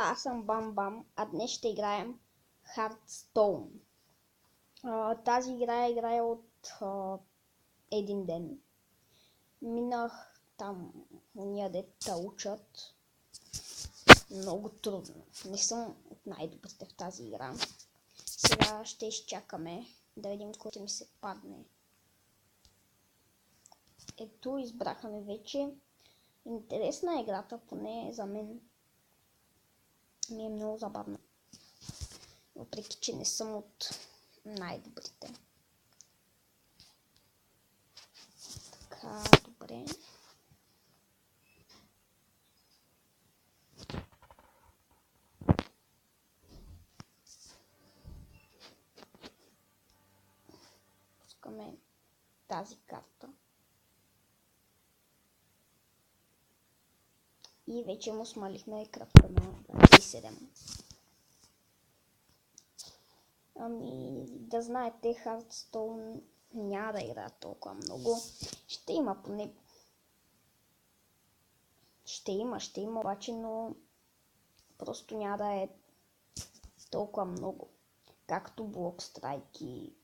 Аз съм Бам Бам, а днес ще играем Hearthstone. Тази игра я играя от един ден. Минах там уния дета учат. Много трудно. Не съм от най-добрите в тази игра. Сега ще изчакаме да видим кой ми се падне. Ето, избраха ме вече. Интересна е играта, поне за мен. Ми е много забавна. Въпреки че не съм от най-добрите. Така, добре. Пускаме тази карта. И вече му смалихме кръвта на 27. Ами, да знаете, Hearthstone няма да игра толкова много. Ще има поне... Ще има обаче, но просто няма да е толкова много. Както Blockstrike и...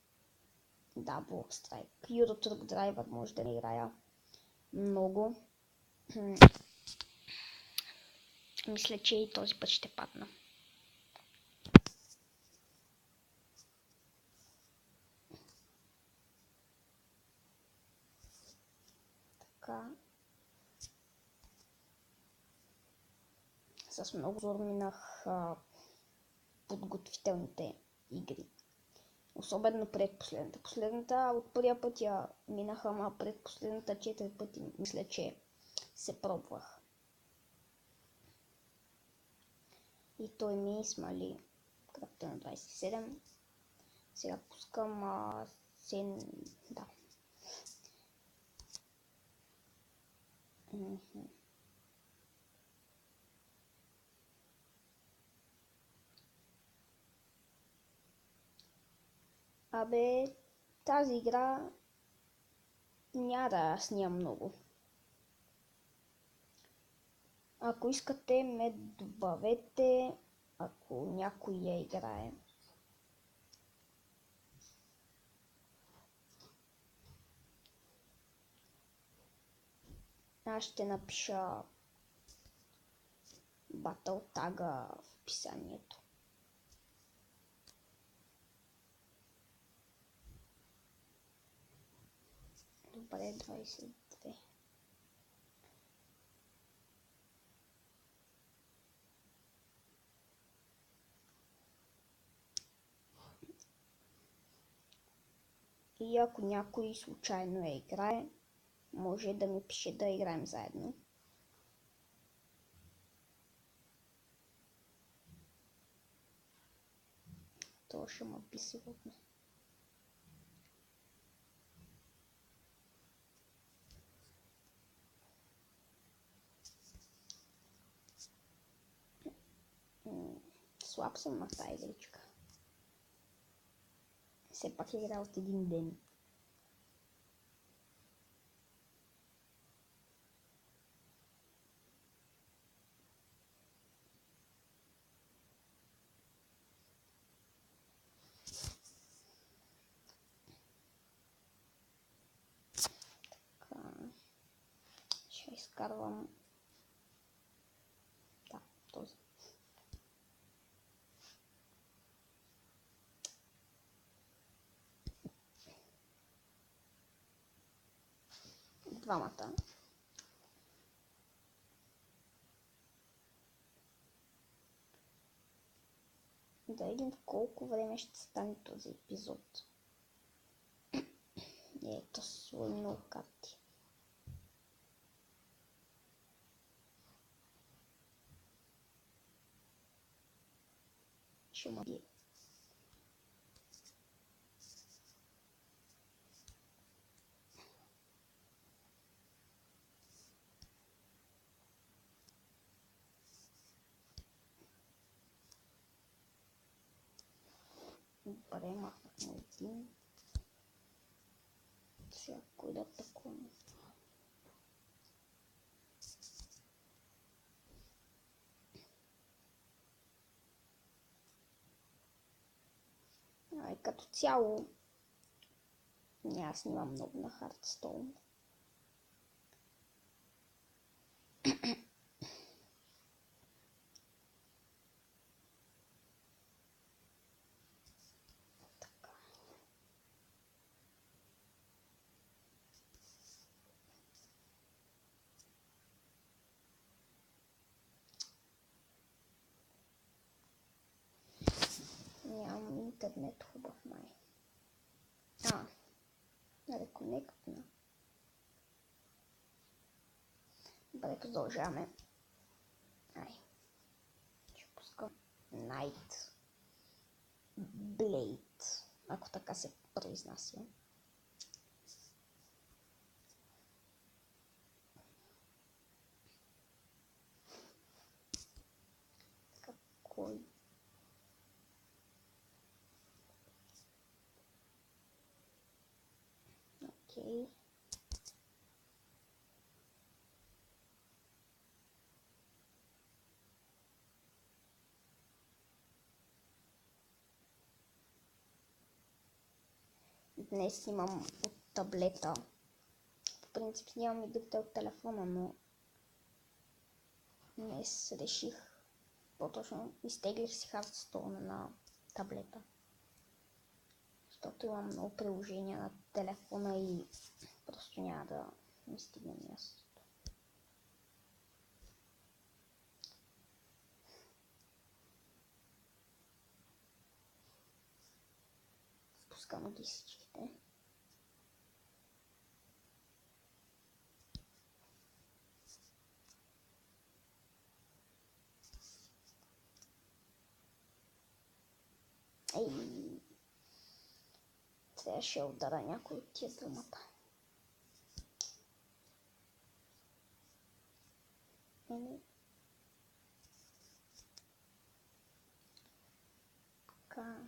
Да, Blockstrike. Euro Truck Driver може да не играя много. Мисля, че и този път ще падна. Така. С много зор минах подготвителните игри. Особено предпоследната. Последната от първия път я минаха, ама предпоследната 4 пъти мисля, че се пробвах. И той ми смали кръвта на 27. Сега пускам да. Абе, тази игра няма да снимам много. Ако искате, ме добавете, ако някой я играе. Аз ще напиша Battle тага в описанието. Добре, 22. И ако някой случайно я играе, може да ми пише да играем заедно. То ще ме би сигурно. Слаб съм на тази игричка. Все пак игра от един ден. Така. Ще изкарвам този. Двамата. Да видим колко време ще стане този епизод. Ето свои много карти. Ще ме бие. Добре, махнахме един. Сега кой да атакуваме? като цяло няма снимам много на Hearthstone. Нямам интернет хубав май. Реконектна. Добре, продължаваме. Ще пускам Night Blade, ако така се произнася. Кой? Окей. Днес имам от таблета. По принцип нямам игрите от телефона, но днес реших, по-точно изтеглих си Hearthstone на таблета. Защото имам много приложения на телефона и просто няма да ми стигне мястото. Спускам ги всичките. Трябваше да удара някой от тия думата. Така.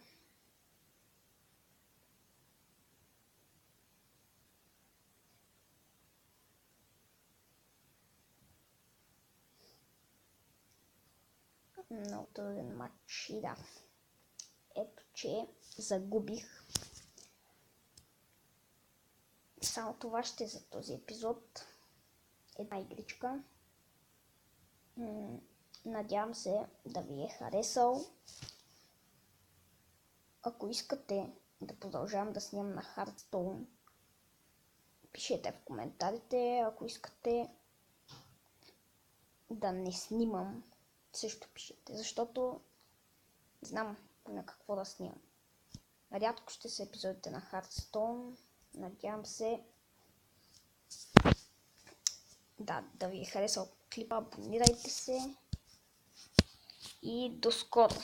Много труден матч и да. Ето, че загубих. Само това ще е за този епизод. Една игричка. Надявам се да ви е харесал. Ако искате да продължавам да снимам на Hearthstone, пишете в коментарите. Ако искате да не снимам, също пишете, защото знам на какво да снимам. Рядко ще са епизодите на Hearthstone. Надявам се да ви е харесал клипа. Абонирайте се и до скоро!